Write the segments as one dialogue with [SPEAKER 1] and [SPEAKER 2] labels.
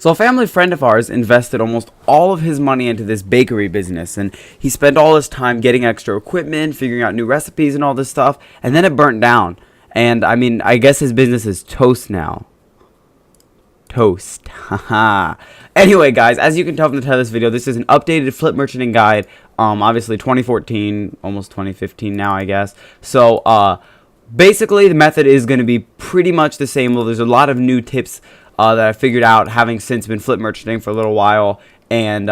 [SPEAKER 1] So a family friend of ours invested almost all of his money into this bakery business, and he spent all his time getting extra equipment, figuring out new recipes and all this stuff, and then it burnt down. And I mean, I guess his business is toast now. Toast. Haha. Anyway, guys, as you can tell from the title of this video, this is an updated flip merchanting guide. Obviously 2014, almost 2015 now, I guess. So, basically the method is going to be pretty much the same. Well, there's a lot of new tips that I figured out having since been flip merchanting for a little while, and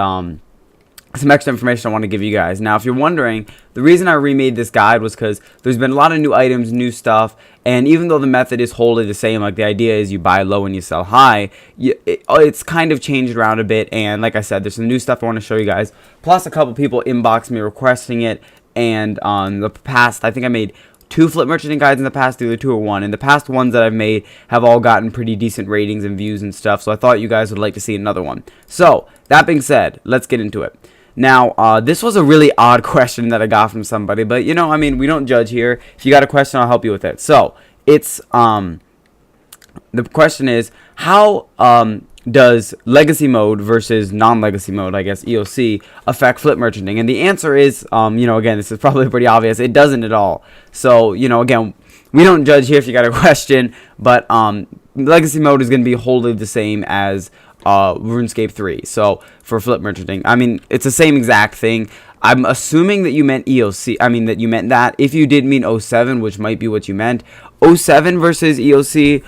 [SPEAKER 1] some extra information I want to give you guys. Now, if you're wondering, the reason I remade this guide was because there's been a lot of new items, new stuff, and even though the method is wholly the same, like the idea is you buy low and you sell high, it's kind of changed around a bit, and like I said, there's some new stuff I want to show you guys, plus a couple people inboxed me requesting it, and on the past, I think I made 2 flip merchanting guides in the past, either 2 or 1. And the past ones that I've made have all gotten pretty decent ratings and views and stuff, so I thought you guys would like to see another one. So, that being said, let's get into it. Now, this was a really odd question that I got from somebody, but, you know, I mean, we don't judge here. If you got a question, I'll help you with it. So, it's, the question is, how, does legacy mode versus non-legacy mode, I guess, EOC, affect flip merchanting? And the answer is, you know, again, this is probably pretty obvious. It doesn't at all. So, you know, again, we don't judge here if you got a question, but legacy mode is going to be wholly the same as Runescape 3. So, for flip merchanting, I mean, it's the same exact thing. I'm assuming that you meant EOC. I mean, that you meant that. If you did mean 07, which might be what you meant, 07 versus EOC,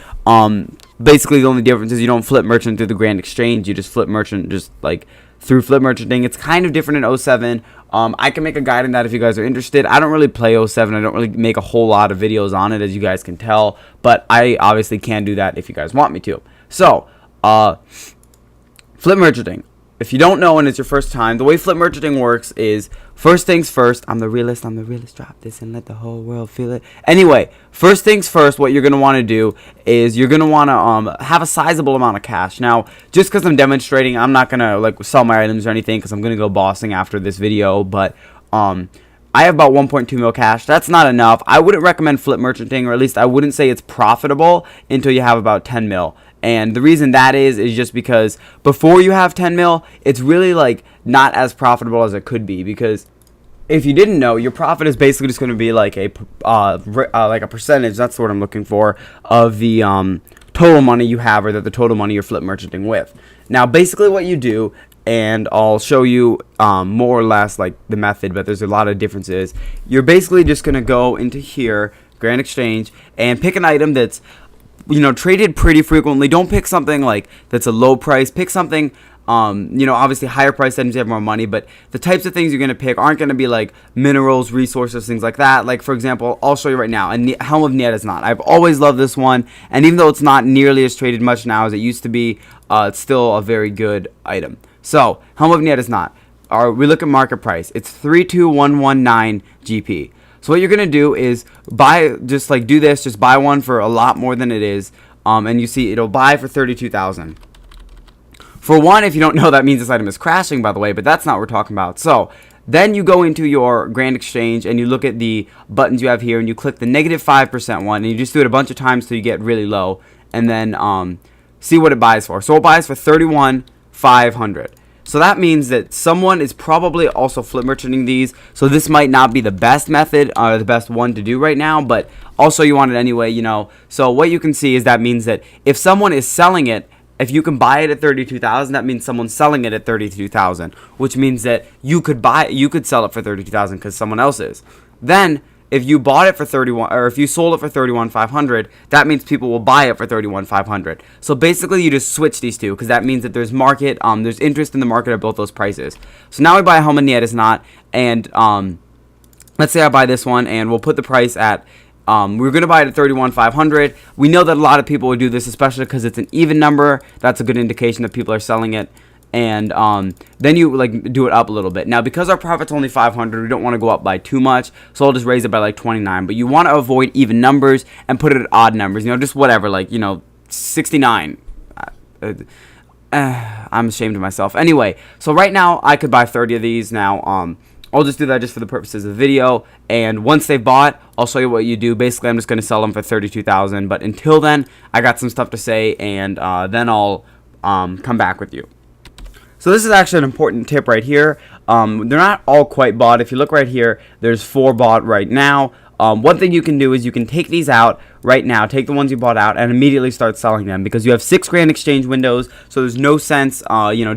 [SPEAKER 1] basically the only difference is you don't flip merchant through the Grand Exchange. You just flip merchant just like through flip merchanting. It's kind of different in 07. I can make a guide on that if you guys are interested. I don't really play 07. I don't really make a whole lot of videos on it, as you guys can tell. But I obviously can do that if you guys want me to. So, flip merchanting. If you don't know and it's your first time, the way flip merchanting works is, first things first, I'm the realist, drop this and let the whole world feel it. Anyway, first things first, what you're going to want to do is you're going to want to have a sizable amount of cash. Now, just because I'm demonstrating, I'm not going to like sell my items or anything because I'm going to go bossing after this video, but I have about 1.2 mil cash. That's not enough. I wouldn't recommend flip merchanting, or at least I wouldn't say it's profitable until you have about 10 mil. And the reason that is just because before you have 10 mil, it's really like not as profitable as it could be, because if you didn't know, your profit is basically just going to be like a percentage, that's what I'm looking for, of the total money you have, or the total money you're flip merchanting with. Now, basically what you do, and I'll show you more or less like the method, but there's a lot of differences. You're basically just going to go into here, Grand Exchange, and pick an item that's, you know, traded pretty frequently. Don't pick something like that's a low price. Pick something, you know, obviously higher price items, you have more money, but the types of things you're going to pick aren't going to be like minerals, resources, things like that. Like, for example, I'll show you right now, and Helm of Niet is not. I've always loved this one, and even though it's not nearly as traded much now as it used to be, it's still a very good item. So, Helm of Niet is not. We look at market price. It's 32119 GP. So what you're going to do is buy, just like do this, just buy one for a lot more than it is, and you see it'll buy for 32,000. For one, if you don't know, that means this item is crashing, by the way, but that's not what we're talking about. So then you go into your Grand Exchange and you look at the buttons you have here, and you click the -5% one, and you just do it a bunch of times till you get really low, and then see what it buys for. So it buys for 31,500. So that means that someone is probably also flip merchanting these. So this might not be the best method, the best one to do right now, but also you want it anyway, you know. So what you can see is that means that if someone is selling it, if you can buy it at 32,000, that means someone's selling it at 32,000, which means that you could sell it for 32,000 because someone else is. Then if you bought it for 31, or if you sold it for 31,500, that means people will buy it for 31,500. So basically, you just switch these two, because that means that there's market, there's interest in the market at both those prices. So now we buy a Helm of Niet is not, and let's say I buy this one, and we'll put the price at, we're going to buy it at 31,500. We know that a lot of people would do this, especially because it's an even number. That's a good indication that people are selling it. And then you like do it up a little bit. Now, because our profit's only 500, we don't want to go up by too much, so I'll just raise it by like 29. But you want to avoid even numbers and put it at odd numbers, you know, just whatever, like, you know, 69. I'm ashamed of myself. Anyway, so right now I could buy 30 of these. Now I'll just do that just for the purposes of the video, and once they've bought, I'll show you what you do. Basically, I'm just going to sell them for 32,000, but until then, I got some stuff to say, and then I'll come back with you. So this is actually an important tip right here. They're not all quite bought. If you look right here, there's 4 bought right now. One thing you can do is you can take these out right now, take the ones you bought out, and immediately start selling them, because you have 6 grand exchange windows, so there's no sense,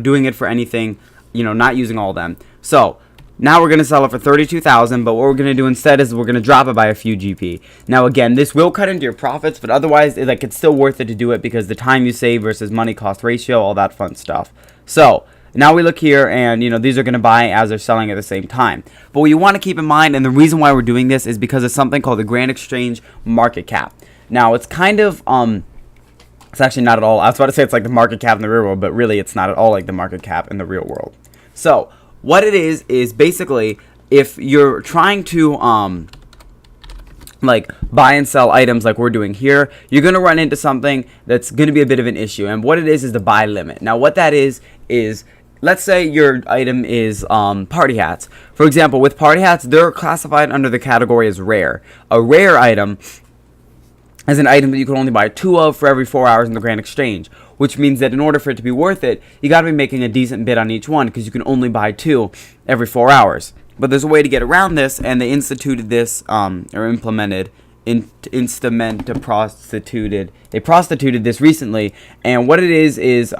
[SPEAKER 1] doing it for anything, not using all of them. So now we're going to sell it for $32,000, but what we're going to do instead is we're going to drop it by a few GP. Now again, this will cut into your profits, but otherwise, it's still worth it to do it, because the time you save versus money cost ratio, all that fun stuff. So now we look here, and these are going to buy as they're selling at the same time. But what you want to keep in mind, and the reason why we're doing this, is because of something called the Grand Exchange market cap. Now it's kind of it's actually not at all. I was about to say it's like the market cap in the real world, but really it's not at all like the market cap in the real world. So what it is basically, if you're trying to buy and sell items like we're doing here, you're going to run into something that's going to be a bit of an issue. And what it is the buy limit. Now what that is let's say your item is party hats. For example, with party hats, they're classified under the category as rare. A rare item is an item that you can only buy 2 of for every 4 hours in the Grand Exchange, which means that in order for it to be worth it, you got to be making a decent bid on each one, because you can only buy 2 every 4 hours. But there's a way to get around this, and they instituted this, or implemented, they prostituted this recently. And what it is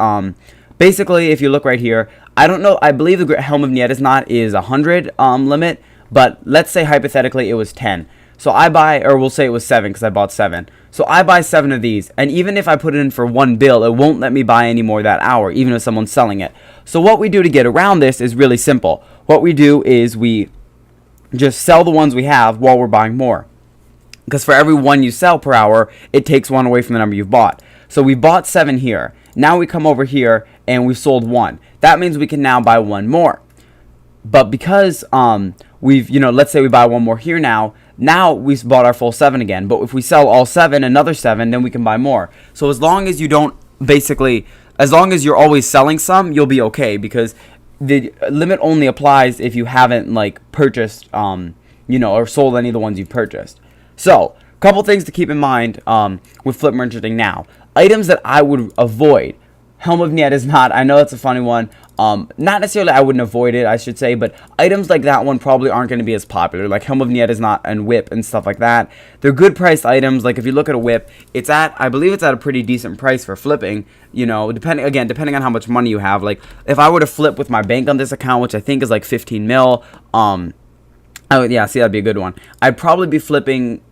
[SPEAKER 1] basically, if you look right here, I don't know, I believe the Helm of Nietiznat is 100 limit, but let's say hypothetically it was 10. So I buy, or we'll say it was 7 because I bought 7. So I buy 7 of these, and even if I put it in for 1 bill, it won't let me buy any more that hour, even if someone's selling it. So what we do to get around this is really simple. What we do is we just sell the ones we have while we're buying more. Because for every 1 you sell per hour, it takes 1 away from the number you've bought. So we bought 7 here. Now we come over here and we sold 1. That means we can now buy 1 more. But because we've, let's say we buy 1 more here now we've bought our full 7 again. But if we sell all 7, another 7, then we can buy more. So as long as you don't as long as you're always selling some, you'll be okay, because the limit only applies if you haven't purchased, or sold any of the ones you've purchased. So a couple things to keep in mind with flip merchanting now. Items that I would avoid. Helm of Nietiznat, I know it's a funny one. Not necessarily I wouldn't avoid it, I should say, but items like that one probably aren't going to be as popular. Like Helm of Nietiznat and whip and stuff like that. They're good priced items. Like if you look at a whip, I believe it's at a pretty decent price for flipping. Depending on how much money you have. Like if I were to flip with my bank on this account, which I think is like 15 mil, that'd be a good one. I'd probably be flipping,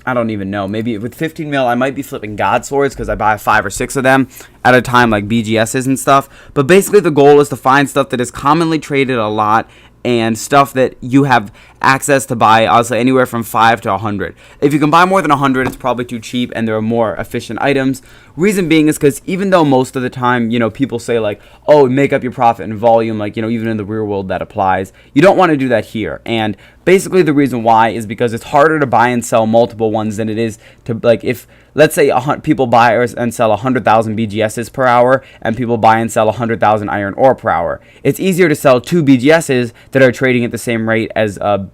[SPEAKER 1] I don't even know, maybe with 15 mil I might be flipping God Swords, because I buy 5 or 6 of them at a time, like BGSs and stuff. But basically the goal is to find stuff that is commonly traded a lot, and stuff that you have access to buy, I'll say anywhere from 5 to 100. If you can buy more than 100, it's probably too cheap, and there are more efficient items. Reason being is because even though most of the time, people say make up your profit in volume, even in the real world that applies, you don't want to do that here. And basically the reason why is because it's harder to buy and sell multiple ones than it is to, if, let's say people buy and sell 100,000 BGSs per hour, and people buy and sell 100,000 iron ore per hour. It's easier to sell 2 BGSs that are trading at the same rate as an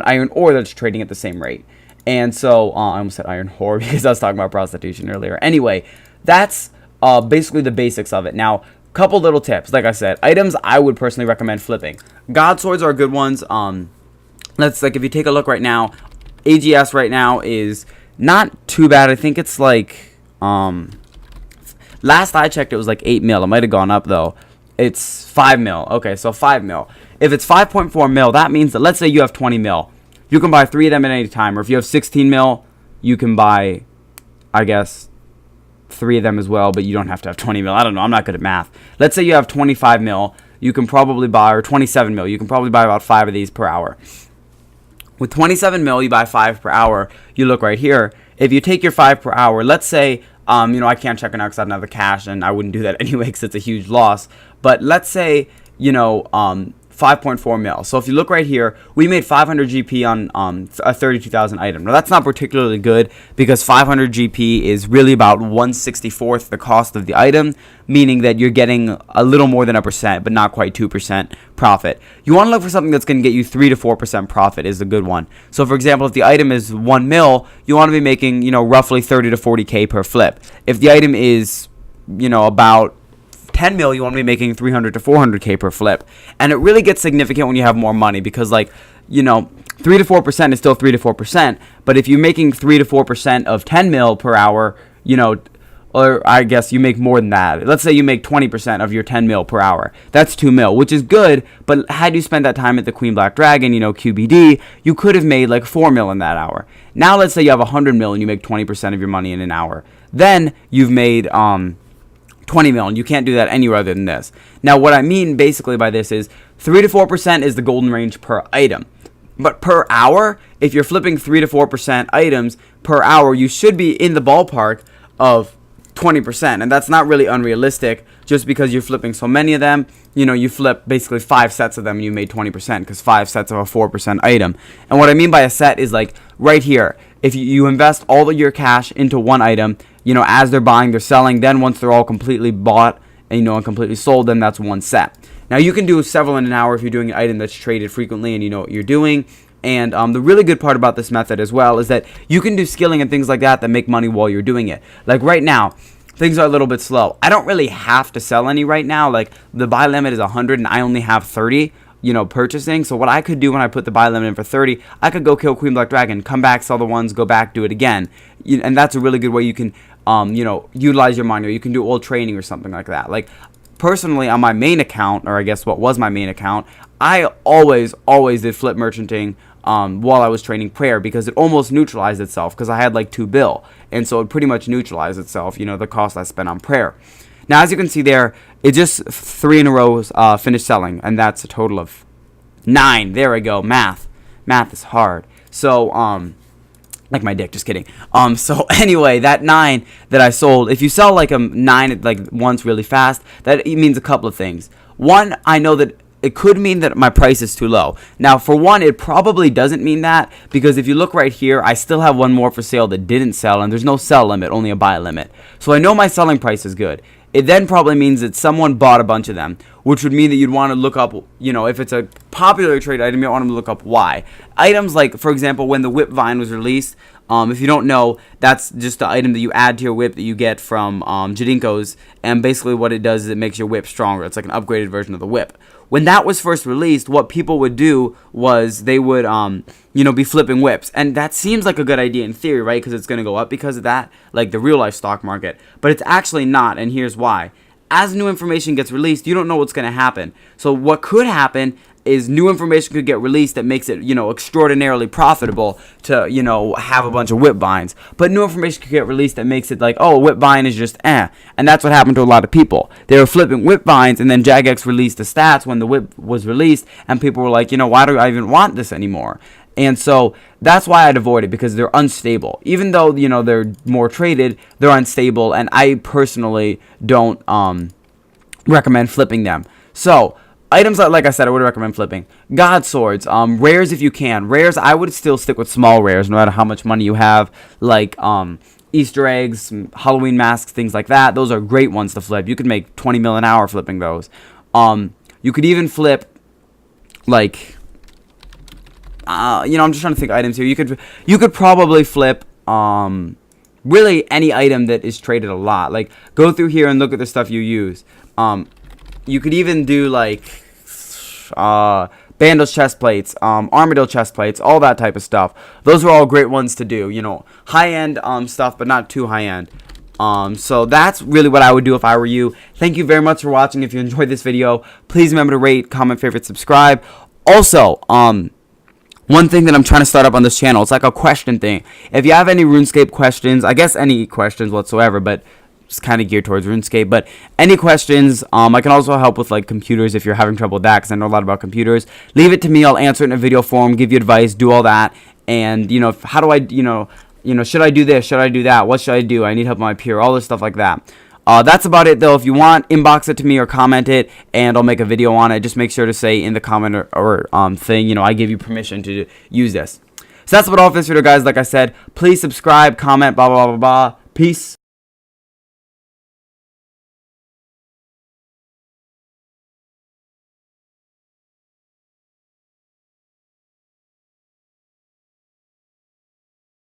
[SPEAKER 1] iron ore that's trading at the same rate. And so I almost said iron whore because I was talking about prostitution earlier. Anyway, that's basically the basics of it. Now, couple little tips. Like I said, items I would personally recommend flipping. God Swords are good ones. If you take a look right now, AGS right now is not too bad. I think it's last I checked it was like 8 mil. It might have gone up though. It's 5 mil. Okay, so 5 mil. If it's 5.4 mil, that means that, let's say you have 20 mil. You can buy 3 of them at any time. Or if you have 16 mil, you can buy, I guess, 3 of them as well, but you don't have to have 20 mil. I don't know. I'm not good at math. Let's say you have 25 mil. You can probably buy, or 27 mil. You can probably buy about 5 of these per hour. With 27 mil, you buy 5 per hour. You look right here. If you take your 5 per hour, let's say, I can't check it now because I don't have the cash, and I wouldn't do that anyway because it's a huge loss. But let's say, 5.4 mil. So if you look right here, we made 500 GP on a 32,000 item. Now that's not particularly good, because 500 GP is really about 1/64th the cost of the item, meaning that you're getting a little more than 1%, but not quite 2% profit. You want to look for something that's going to get you 3 to 4% profit is a good one. So for example, if the item is 1 mil, you want to be making, roughly 30 to 40K per flip. If the item is, about 10 mil, you want to be making 300 to 400k per flip. And it really gets significant when you have more money, because, like, you know, 3 to 4% is still 3 to 4%, but if you're making 3 to 4% of 10 mil per hour, you know, or I guess you make more than that. Let's say you make 20% of your 10 mil per hour. That's 2 mil, which is good, but had you spent that time at the Queen Black Dragon, you know, QBD, you could have made like 4 mil in that hour. Now let's say you have 100 mil and you make 20% of your money in an hour. Then you've made 20 mil, and you can't do that anywhere other than this. Now what I mean basically by this is 3 to 4% is the golden range per item. But per hour, if you're flipping 3 to 4% items per hour, you should be in the ballpark of 20%, and that's not really unrealistic, just because you're flipping so many of them. You know, you flip basically 5 sets of them and you made 20%, because 5 sets of a 4% item. And what I mean by a set is like right here, if you invest all of your cash into one item, you know, as they're buying, they're selling, then once they're all completely bought and, you know, and completely sold, then that's one set. Now you can do several in an hour if you're doing an item that's traded frequently and you know what you're doing. And the really good part about this method as well is that you can do skilling and things like that make money while you're doing it. Like right now, things are a little bit slow. I don't really have to sell any right now. Like the buy limit is 100 and I only have 30, you know, purchasing. So what I could do when I put the buy limit in for 30, I could go kill Queen Black Dragon, come back, sell the ones, go back, do it again. And that's a really good way you can, you know, utilize your money, or you can do old training or something like that. Like personally on my main account, or I guess what was my main account, I always did flip merchanting while I was training prayer, because it almost neutralized itself, because I had like 2 bill, and so it pretty much neutralized itself, you know, the cost I spent on prayer. Now as you can see there, it just 3 in a row finished selling, and that's a total of 9. There we go. Math is hard. So like my dick, just kidding. So anyway, that 9 that I sold, if you sell like a 9 like once really fast, that it means a couple of things. One, I know that it could mean that my price is too low. Now, for one, it probably doesn't mean that, because if you look right here, I still have one more for sale that didn't sell, and there's no sell limit, only a buy limit. So I know my selling price is good. It then probably means that someone bought a bunch of them, which would mean that you'd want to look up, you know, if it's a popular trade item, you want to look up why. Items like, for example, when the whip vine was released, if you don't know, that's just the item that you add to your whip that you get from Jadinko's, and basically what it does is it makes your whip stronger. It's like an upgraded version of the whip. When that was first released, what people would do was they would, you know, be flipping whips. And that seems like a good idea in theory, right? Because it's going to go up because of that, like the real life stock market. But it's actually not, and here's why. As new information gets released, you don't know what's going to happen. So what could happen is new information could get released that makes it, you know, extraordinarily profitable to, you know, have a bunch of whip vines. But new information could get released that makes it like, oh, a whip vine is just And that's what happened to a lot of people. They were flipping whip vines, and then Jagex released the stats when the whip was released, and people were like, you know, why do I even want this anymore? And so that's why I'd avoid it, because they're unstable. Even though, you know, they're more traded, they're unstable, and I personally don't recommend flipping them. So items that, like I said, I would recommend flipping. God swords, rares if you can. Rares, I would still stick with small rares, no matter how much money you have. Like Easter eggs, Halloween masks, things like that. Those are great ones to flip. You could make 20 mil an hour flipping those. You could even flip, like, you know, I'm just trying to think items here. You could probably flip really any item that is traded a lot. Like, go through here and look at the stuff you use. You could even do like Bandos chest plates, Armadillo chest plates, all that type of stuff. Those are all great ones to do. You know, high-end stuff, but not too high-end. So that's really what I would do if I were you. Thank you very much for watching. If you enjoyed this video, please remember to rate, comment, favorite, subscribe. Also, one thing that I'm trying to start up on this channel, it's like a question thing. If you have any RuneScape questions, I guess any questions whatsoever, but it's kind of geared towards RuneScape, but any questions, I can also help with like computers if you're having trouble with that, because I know a lot about computers. Leave it to me. I'll answer it in a video form, give you advice, do all that. And, you know, how do I, you know, should I do this? Should I do that? What should I do? I need help with my peer, all this stuff like that. That's about it, though. If you want, inbox it to me or comment it, and I'll make a video on it. Just make sure to say in the comment or thing, you know, I give you permission to use this. So that's about all for this video, guys. Like I said, please subscribe, comment, blah, blah, blah, blah, blah. Peace.